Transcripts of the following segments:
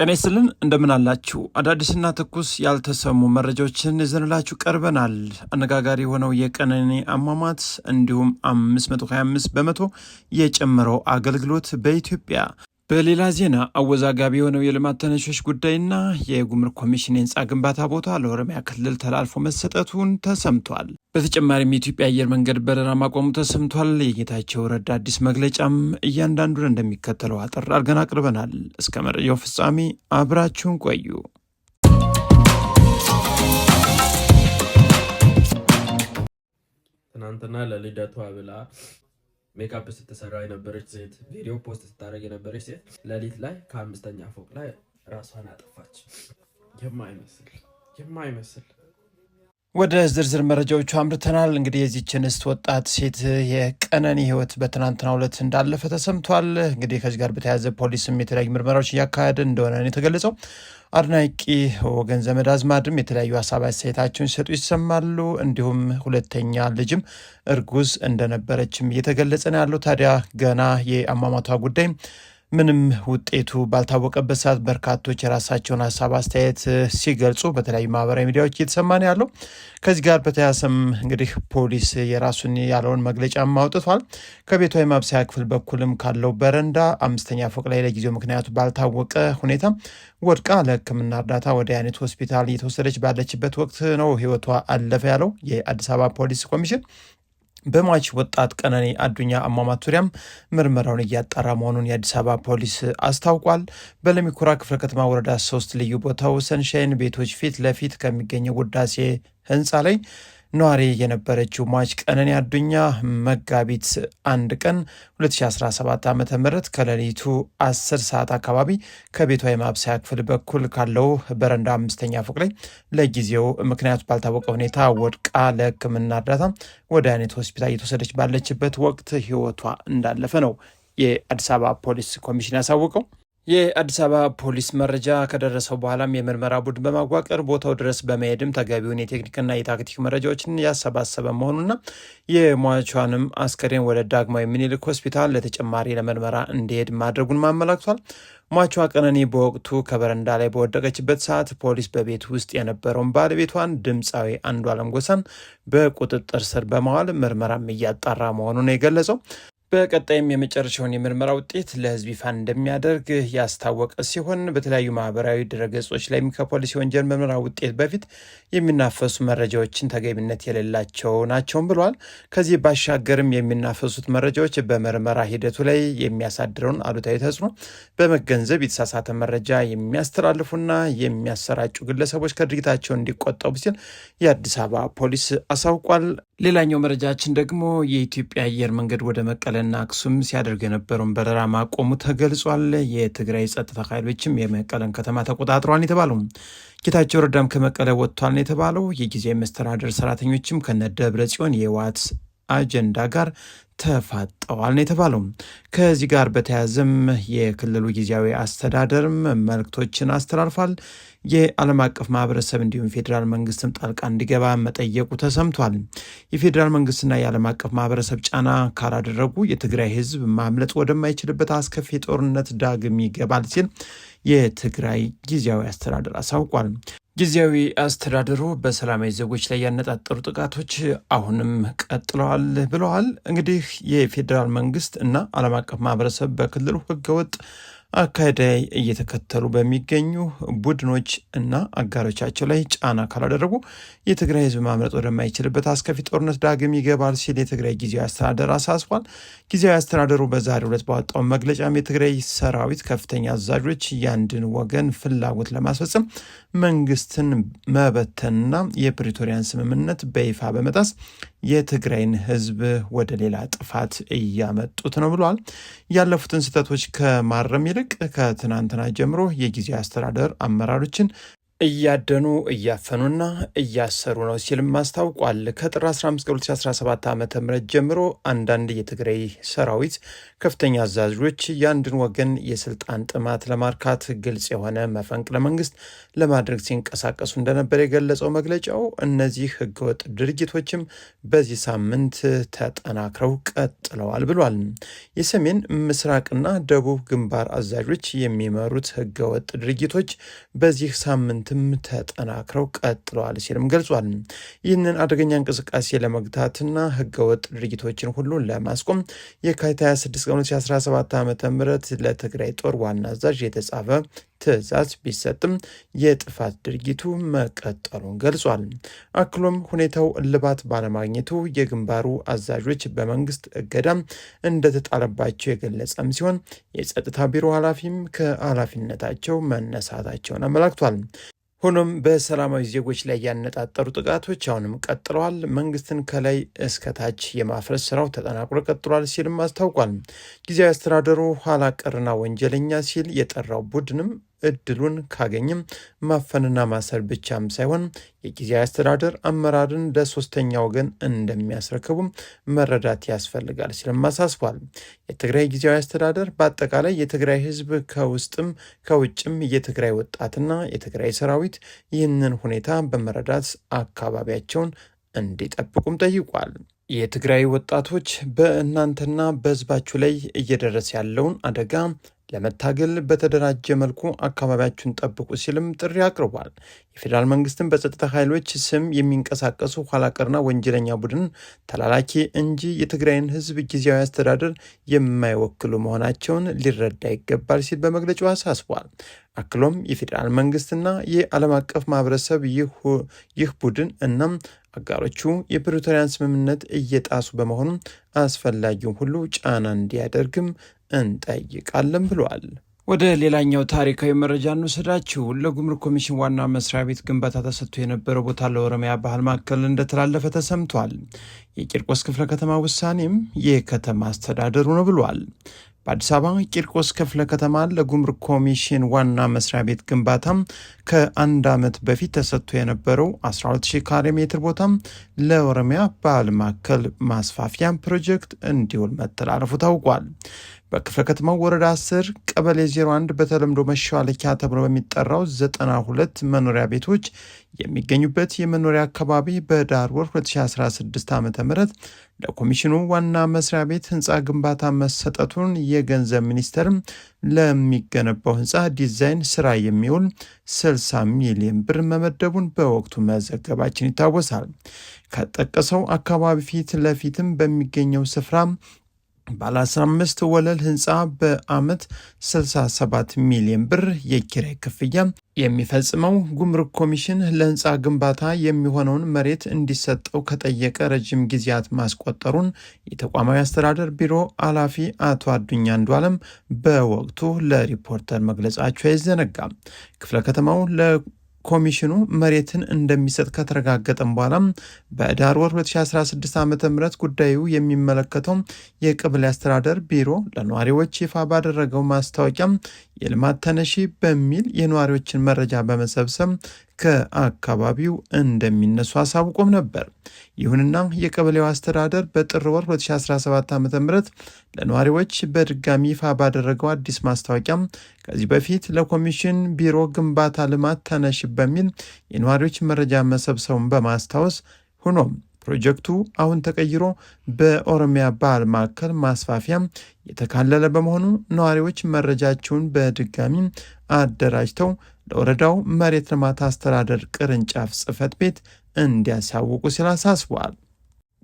ጤና ይስጥልን እንደምን አላችሁ? አዳዲስና ትኩስ ያልተሰሙ መረጃዎችን ይዘንላችሁ ቀርበናል። አነጋጋሪ የሆነው የቀነኒ አሟሟት እንዲሁም 525 በመቶ የጨመረው አገልግሎት በኢትዮጵያ። በሌላ ዜና አወዛጋቢ የሆነው የልማት ተነሾች ጉዳይና የጉምሩክ ኮሚሽን የህንፃ ግንባታ ቦታ ለኦሮሚያ ክልል ተላልፎ መሰጠቱን ተሰምቷል። በተጨማሪም የኢትዮጵያ አየር መንገድ በረራ ማቆሙ ተሰምቷል። የጌታቸው ረዳ አዲስ መግለጫም እያንዳንዱን እንደሚከተለው አጠር አድርገን አቅርበናል። እስከ መረጃው ፍጻሜ አብራችሁን ቆዩ። ትናንትና ለልደቷ ብላ ሜካፕ ስትሰራ የነበረች ሴት ቪዲዮ ፖስት ስታደርግ የነበረች ሴት ሌሊት ላይ ከ5ኛ ፎቅ ላይ ራሷን አጠፋች። የማይመስል ወደ ዝርዝር መረጃዎቹ አምርተናል። እንግዲህ የዚህች እንስት ወጣት ሴት የቀነኒ ህይወት በትናንትናው ዕለት እንዳለፈ ተሰምቷል። እንግዲህ ከዚህ ጋር በተያያዘ ፖሊስም የተለያዩ ምርመራዎች እያካሄደ እንደሆነ ነው የተገለጸው። አድናቂ ወገን ዘመድ አዝማድም የተለያዩ ሀሳብ አስተያየታቸውን ሲሰጡ ይሰማሉ። እንዲሁም ሁለተኛ ልጅም እርጉዝ እንደነበረችም እየተገለጸ ነው ያለው። ታዲያ ገና የአሟሟቷ ጉዳይ ምንም ውጤቱ ባልታወቀበት ሰዓት በርካቶች የራሳቸውን ሀሳብ አስተያየት ሲገልጹ በተለያዩ ማህበራዊ ሚዲያዎች እየተሰማ ነው ያለው። ከዚህ ጋር በተያያዘም እንግዲህ ፖሊስ የራሱን ያለውን መግለጫ አውጥቷል። ከቤቷ የማብሰያ ክፍል በኩልም ካለው በረንዳ 5ኛ ፎቅ ላይ ለጊዜው ምክንያቱ ባልታወቀ ሁኔታ ወድቃ ለሕክምና እርዳታ ወደ ያኔት ሆስፒታል እየተወሰደች ባለችበት ወቅት ነው ህይወቷ አለፈ ያለው የአዲስ አበባ ፖሊስ ኮሚሽን። በሟች ወጣት ቀነኒ አዱኛ አሟሟት ዙሪያም ምርመራውን እያጣራ መሆኑን የአዲስ አበባ ፖሊስ አስታውቋል። በለሚ ኩራ ክፍለ ከተማ ወረዳ 3 ልዩ ቦታው ሰንሻይን ቤቶች ፊት ለፊት ከሚገኘው ውዳሴ ህንፃ ላይ ነዋሪ የነበረችው ሟች ቀነኒ አዱኛ መጋቢት 1 ቀን 2017 ዓ.ም ከሌሊቱ 10 ሰዓት አካባቢ ከቤቷ የማብሰያ ክፍል በኩል ካለው በረንዳ 5ኛ ፎቅ ላይ ለጊዜው ምክንያቱ ባልታወቀ ሁኔታ ወድቃ ለሕክምና እርዳታ ወደ ያኔት ሆስፒታል እየተወሰደች ባለችበት ወቅት ህይወቷ እንዳለፈ ነው የአዲስ አበባ ፖሊስ ኮሚሽን ያሳወቀው። የአዲስ አበባ ፖሊስ መረጃ ከደረሰው በኋላም የምርመራ ቡድን በማዋቀር ቦታው ድረስ በመሄድም ተገቢውን የቴክኒክና የታክቲክ መረጃዎችን ያሰባሰበ መሆኑና የሟቿንም አስከሬን ወደ ዳግማዊ ምኒልክ ሆስፒታል ለተጨማሪ ለምርመራ እንዲሄድ ማድረጉን ማመላክቷል። ሟቿ ቀነኒ በወቅቱ ከበረንዳ ላይ በወደቀችበት ሰዓት ፖሊስ በቤት ውስጥ የነበረውን ባለቤቷን ድምፃዊ አንዱዓለም ጎሳን በቁጥጥር ስር በማዋል ምርመራም እያጣራ መሆኑን የገለጸው። በቀጣይም የመጨረሻውን የምርመራ ውጤት ለህዝብ ይፋ እንደሚያደርግ ያስታወቀ ሲሆን በተለያዩ ማህበራዊ ድረገጾች ላይም ከፖሊስ የወንጀል ምርመራ ውጤት በፊት የሚናፈሱ መረጃዎችን ተገቢነት የሌላቸው ናቸውም ብለዋል። ከዚህ ባሻገርም የሚናፈሱት መረጃዎች በምርመራ ሂደቱ ላይ የሚያሳድረውን አሉታዊ ተጽዕኖ በመገንዘብ የተሳሳተ መረጃ የሚያስተላልፉና የሚያሰራጩ ግለሰቦች ከድርጊታቸው እንዲቆጠቡ ሲል የአዲስ አበባ ፖሊስ አሳውቋል። ሌላኛው መረጃችን ደግሞ የኢትዮጵያ አየር መንገድ ወደ መቀለ እና አክሱም ሲያደርግ የነበረውን በረራ ማቆሙ ተገልጿል። የትግራይ ጸጥታ ኃይሎችም የመቀለን ከተማ ተቆጣጥሯል የተባለው ጌታቸው ረዳም ከመቀለ ወጥቷል የተባለው የጊዜያዊ መስተዳድር ሰራተኞችም ከነደብረ ጽዮን የህወሓት አጀንዳ ጋር ተፋጠዋል ነው የተባለው። ከዚህ ጋር በተያያዘም የክልሉ ጊዜያዊ አስተዳደርም መልእክቶችን አስተላልፏል። የዓለም አቀፍ ማህበረሰብ እንዲሁም ፌዴራል መንግስትም ጣልቃ እንዲገባ መጠየቁ ተሰምቷል። የፌዴራል መንግስትና የዓለም አቀፍ ማህበረሰብ ጫና ካላደረጉ የትግራይ ህዝብ ማምለጥ ወደማይችልበት አስከፊ ጦርነት ዳግም ይገባል ሲል የትግራይ ጊዜያዊ አስተዳደር አሳውቋል። ጊዜያዊ አስተዳደሩ በሰላማዊ ዜጎች ላይ ያነጣጠሩ ጥቃቶች አሁንም ቀጥለዋል ብለዋል። እንግዲህ የፌዴራል መንግስት እና ዓለም አቀፍ ማህበረሰብ በክልሉ ህገወጥ አካሄድ እየተከተሉ በሚገኙ ቡድኖች እና አጋሮቻቸው ላይ ጫና ካላደረጉ የትግራይ ህዝብ ማምለጥ ወደማይችልበት አስከፊ ጦርነት ዳግም ይገባል ሲል የትግራይ ጊዜያዊ አስተዳደር አሳስቧል። ጊዜያዊ አስተዳደሩ በዛሬው ዕለት ባወጣው መግለጫም የትግራይ ሰራዊት ከፍተኛ አዛዦች የአንድን ወገን ፍላጎት ለማስፈጸም መንግስትን መበተንና የፕሪቶሪያን ስምምነት በይፋ በመጣስ የትግራይን ህዝብ ወደ ሌላ ጥፋት እያመጡት ነው ብሏል። ያለፉትን ስህተቶች ከማረም ይልቅ ከትናንትና ጀምሮ የጊዜያዊ አስተዳደር አመራሮችን እያደኑ እያፈኑና እያሰሩ ነው ሲልም አስታውቋል። ከጥር 15 2017 ዓ ም ጀምሮ አንዳንድ የትግራይ ሰራዊት ከፍተኛ አዛዦች የአንድን ወገን የስልጣን ጥማት ለማርካት ግልጽ የሆነ መፈንቅለ መንግስት ለማድረግ ሲንቀሳቀሱ እንደነበር የገለጸው መግለጫው እነዚህ ህገወጥ ድርጊቶችም በዚህ ሳምንት ተጠናክረው ቀጥለዋል ብሏል። የሰሜን ምስራቅና ደቡብ ግንባር አዛዦች የሚመሩት ህገወጥ ድርጊቶች በዚህ ሳምንት ተጠናክረው ቀጥለዋል ሲልም ገልጿል። ይህንን አደገኛ እንቅስቃሴ ለመግታትና ህገወጥ ድርጊቶችን ሁሉ ለማስቆም የካቲት 26 ቀን 2017 ዓ.ም ለትግራይ ጦር ዋና አዛዥ የተጻፈ ትዕዛዝ ቢሰጥም የጥፋት ድርጊቱ መቀጠሉን ገልጿል። አክሎም ሁኔታው እልባት ባለማግኘቱ የግንባሩ አዛዦች በመንግስት እገዳ እንደተጣለባቸው የገለጸም ሲሆን የጸጥታ ቢሮ ኃላፊም ከኃላፊነታቸው መነሳታቸውን አመላክቷል። ሆኖም በሰላማዊ ዜጎች ላይ ያነጣጠሩ ጥቃቶች አሁንም ቀጥለዋል። መንግስትን ከላይ እስከታች የማፍረስ ስራው ተጠናክሮ ቀጥሏል ሲልም አስታውቋል። ጊዜያዊ አስተዳደሩ ኋላ ቀርና ወንጀለኛ ሲል የጠራው ቡድንም እድሉን ካገኝም ማፈንና ማሰር ብቻም ሳይሆን የጊዜያዊ አስተዳደር አመራርን ለሶስተኛ ወገን እንደሚያስረክቡም መረዳት ያስፈልጋል ሲልም አሳስቧል። የትግራይ ጊዜያዊ አስተዳደር በአጠቃላይ የትግራይ ህዝብ ከውስጥም ከውጭም የትግራይ ወጣትና የትግራይ ሰራዊት ይህንን ሁኔታ በመረዳት አካባቢያቸውን እንዲጠብቁም ጠይቋል። የትግራይ ወጣቶች በእናንተና በህዝባችሁ ላይ እየደረሰ ያለውን አደጋ ለመታገል በተደራጀ መልኩ አካባቢያችሁን ጠብቁ ሲልም ጥሪ አቅርቧል። የፌዴራል መንግስትን በጸጥታ ኃይሎች ስም የሚንቀሳቀሱ ኋላቀርና ወንጀለኛ ቡድን ተላላኪ እንጂ የትግራይን ህዝብ ጊዜያዊ አስተዳደር የማይወክሉ መሆናቸውን ሊረዳ ይገባል ሲል በመግለጫው አሳስቧል። አክሎም የፌዴራል መንግስትና የዓለም አቀፍ ማህበረሰብ ይህ ቡድን እናም አጋሮቹ የፕሪቶሪያን ስምምነት እየጣሱ በመሆኑ አስፈላጊውን ሁሉ ጫና እንዲያደርግም እንጠይቃለን ብለዋል። ወደ ሌላኛው ታሪካዊ መረጃ እንወስዳችሁ። ለጉምሩክ ኮሚሽን ዋና መስሪያ ቤት ግንባታ ተሰጥቶ የነበረው ቦታ ለኦሮሚያ ባህል ማዕከል እንደተላለፈ ተሰምቷል። የቂርቆስ ክፍለ ከተማ ውሳኔም የከተማ አስተዳደሩ ነው ብሏል። በአዲስ አበባ ቂርቆስ ክፍለ ከተማ ለጉምሩክ ኮሚሽን ዋና መስሪያ ቤት ግንባታ ከአንድ ዓመት በፊት ተሰጥቶ የነበረው 12000 ካሬ ሜትር ቦታ ለኦሮሚያ ባህል ማዕከል ማስፋፊያ ፕሮጀክት እንዲውል መተላለፉ ታውቋል። በክፍለ ከተማው ወረዳ 10 ቀበሌ 01 በተለምዶ መሿለኪያ ተብሎ በሚጠራው 92 መኖሪያ ቤቶች የሚገኙበት የመኖሪያ አካባቢ በዳር ወር 2016 ዓ.ም ለኮሚሽኑ ዋና መስሪያ ቤት ህንፃ ግንባታ መሰጠቱን የገንዘብ ሚኒስቴር ለሚገነባው ህንፃ ዲዛይን ስራ የሚውል 60 ሚሊዮን ብር መመደቡን በወቅቱ መዘገባችን ይታወሳል። ከጠቀሰው አካባቢ ፊት ለፊትም በሚገኘው ስፍራ ባለ 15 ወለል ህንፃ በአመት 67 ሚሊዮን ብር የኪራይ ክፍያ የሚፈጽመው ጉምሩክ ኮሚሽን ለህንፃ ግንባታ የሚሆነውን መሬት እንዲሰጠው ከጠየቀ ረጅም ጊዜያት ማስቆጠሩን የተቋማዊ አስተዳደር ቢሮ ኃላፊ አቶ አዱኛ አንዱዓለም በወቅቱ ለሪፖርተር መግለጻቸው አይዘነጋም። ክፍለ ከተማው ኮሚሽኑ መሬትን እንደሚሰጥ ከተረጋገጠም በኋላ በዳር ወር 2016 ዓ.ም ጉዳዩ የሚመለከተው የቀበሌ አስተዳደር ቢሮ ለነዋሪዎች ይፋ ባደረገው ማስታወቂያ የልማት ተነሺ በሚል የነዋሪዎችን መረጃ በመሰብሰብ ከአካባቢው እንደሚነሱ አሳውቆም ነበር። ይሁንና የቀበሌው አስተዳደር በጥር ወር 2017 ዓ.ም ለነዋሪዎች በድጋሚ ይፋ ባደረገው አዲስ ማስታወቂያ ከዚህ በፊት ለኮሚሽን ቢሮ ግንባታ ልማት ተነሺ በሚል የነዋሪዎች መረጃ መሰብሰቡን በማስታወስ ሆኖም ፕሮጀክቱ አሁን ተቀይሮ በኦሮሚያ ባህል ማዕከል ማስፋፊያ የተካለለ በመሆኑ ነዋሪዎች መረጃቸውን በድጋሚ አደራጅተው ለወረዳው መሬት ልማት አስተዳደር ቅርንጫፍ ጽሕፈት ቤት እንዲያሳውቁ ሲል አሳስቧል።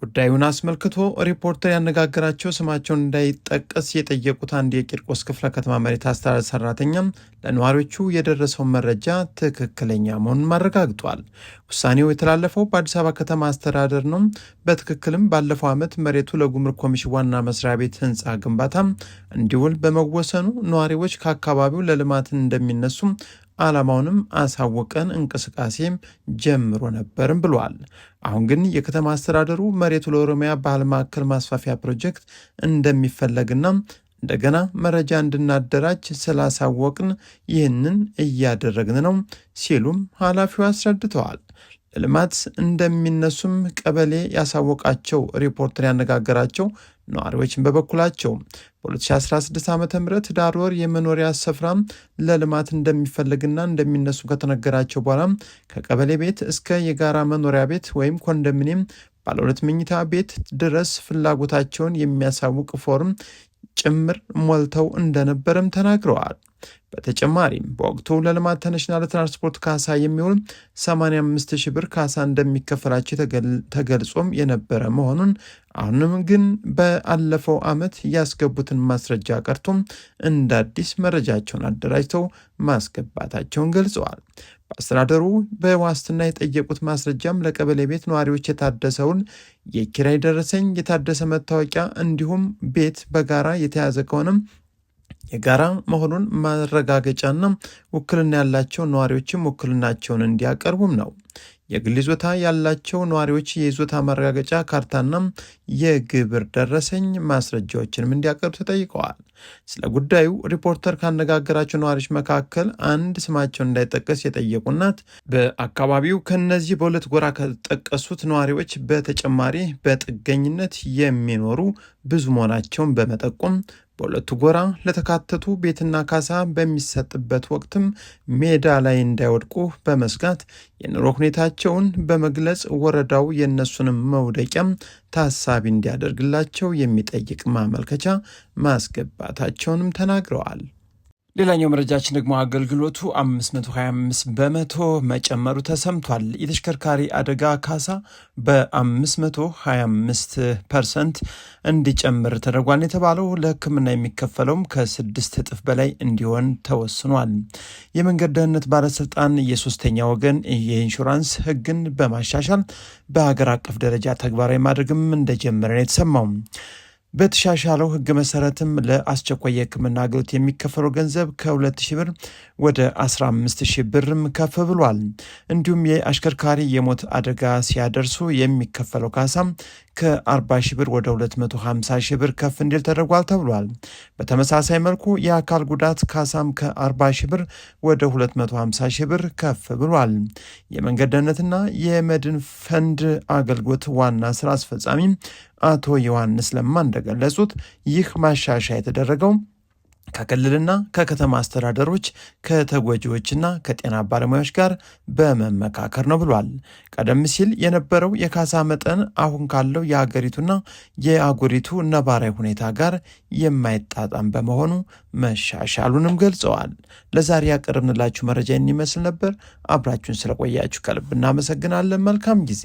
ጉዳዩን አስመልክቶ ሪፖርተር ያነጋገራቸው ስማቸውን እንዳይጠቀስ የጠየቁት አንድ የቂርቆስ ክፍለ ከተማ መሬት አስተዳደር ሰራተኛም ለነዋሪዎቹ የደረሰው መረጃ ትክክለኛ መሆኑን አረጋግጧል። ውሳኔው የተላለፈው በአዲስ አበባ ከተማ አስተዳደር ነው። በትክክልም ባለፈው ዓመት መሬቱ ለጉምሩክ ኮሚሽን ዋና መስሪያ ቤት ህንፃ ግንባታ እንዲውል በመወሰኑ ነዋሪዎች ከአካባቢው ለልማት እንደሚነሱ ዓላማውንም አሳወቀን እንቅስቃሴም ጀምሮ ነበርም ብሏል። አሁን ግን የከተማ አስተዳደሩ መሬቱ ለኦሮሚያ ባህል ማዕከል ማስፋፊያ ፕሮጀክት እንደሚፈለግና እንደገና መረጃ እንድናደራጅ ስላሳወቅን ይህንን እያደረግን ነው ሲሉም ኃላፊው አስረድተዋል። ለልማት እንደሚነሱም ቀበሌ ያሳወቃቸው ሪፖርተር ያነጋገራቸው ነዋሪዎችን በበኩላቸው በ2016 ዓ.ም ዳር ወር የመኖሪያ ስፍራ ለልማት እንደሚፈልግና እንደሚነሱ ከተነገራቸው በኋላ ከቀበሌ ቤት እስከ የጋራ መኖሪያ ቤት ወይም ኮንዶሚኒየም ባለ 2 መኝታ ቤት ድረስ ፍላጎታቸውን የሚያሳውቅ ፎርም ጭምር ሞልተው እንደነበረም ተናግረዋል። በተጨማሪም በወቅቱ ለልማት ተነሽና ለትራንስፖርት ካሳ የሚውል 85,000 ብር ካሳ እንደሚከፈላቸው ተገልጾም የነበረ መሆኑን አሁንም ግን በአለፈው ዓመት ያስገቡትን ማስረጃ ቀርቶም እንደ አዲስ መረጃቸውን አደራጅተው ማስገባታቸውን ገልጸዋል። በአስተዳደሩ በዋስትና የጠየቁት ማስረጃም ለቀበሌ ቤት ነዋሪዎች የታደሰውን የኪራይ ደረሰኝ፣ የታደሰ መታወቂያ እንዲሁም ቤት በጋራ የተያዘ ከሆነም የጋራ መሆኑን ማረጋገጫና ውክልና ያላቸው ነዋሪዎችም ውክልናቸውን እንዲያቀርቡም ነው። የግል ይዞታ ያላቸው ነዋሪዎች የይዞታ ማረጋገጫ ካርታና የግብር ደረሰኝ ማስረጃዎችንም እንዲያቀርቡ ተጠይቀዋል። ስለ ጉዳዩ ሪፖርተር ካነጋገራቸው ነዋሪዎች መካከል አንድ ስማቸውን እንዳይጠቀስ የጠየቁ እናት በአካባቢው ከነዚህ በሁለት ጎራ ከተጠቀሱት ነዋሪዎች በተጨማሪ በጥገኝነት የሚኖሩ ብዙ መሆናቸውን በመጠቆም በሁለቱ ጎራ ለተካተቱ ቤትና ካሳ በሚሰጥበት ወቅትም ሜዳ ላይ እንዳይወድቁ በመስጋት የኑሮ ሁኔታቸውን በመግለጽ ወረዳው የእነሱንም መውደቂያም ታሳቢ እንዲያደርግላቸው የሚጠይቅ ማመልከቻ ማስገባታቸውንም ተናግረዋል። ሌላኛው መረጃችን ደግሞ አገልግሎቱ 525 በመቶ መጨመሩ ተሰምቷል። የተሽከርካሪ አደጋ ካሳ በ525% እንዲጨምር ተደርጓል የተባለው ለሕክምና የሚከፈለውም ከ6 እጥፍ በላይ እንዲሆን ተወስኗል። የመንገድ ደህንነት ባለስልጣን የሶስተኛ ወገን የኢንሹራንስ ሕግን በማሻሻል በሀገር አቀፍ ደረጃ ተግባራዊ ማድረግም እንደጀመረ ነው የተሰማው። በተሻሻለው ሕግ መሰረትም ለአስቸኳይ የሕክምና አገልግሎት የሚከፈለው ገንዘብ ከ2,000 ብር ወደ 15,000 ብርም ከፍ ብሏል። እንዲሁም የአሽከርካሪ የሞት አደጋ ሲያደርሱ የሚከፈለው ካሳም ከ40,000 ብር ወደ 250,000 ብር ከፍ እንዲል ተደርጓል ተብሏል። በተመሳሳይ መልኩ የአካል ጉዳት ካሳም ከ40,000 ብር ወደ 250,000 ብር ከፍ ብሏል። የመንገድ ደህንነትና የመድን ፈንድ አገልግሎት ዋና ስራ አስፈጻሚ አቶ ዮሐንስ ለማ እንደገለጹት ይህ ማሻሻያ የተደረገው ከክልልና ከከተማ አስተዳደሮች ከተጎጂዎችና ከጤና ባለሙያዎች ጋር በመመካከር ነው ብሏል። ቀደም ሲል የነበረው የካሳ መጠን አሁን ካለው የሀገሪቱና የአህጉሪቱ ነባራዊ ሁኔታ ጋር የማይጣጣም በመሆኑ መሻሻሉንም ገልጸዋል። ለዛሬ ያቀረብንላችሁ መረጃ ይመስል ነበር። አብራችሁን ስለቆያችሁ ከልብ እናመሰግናለን። መልካም ጊዜ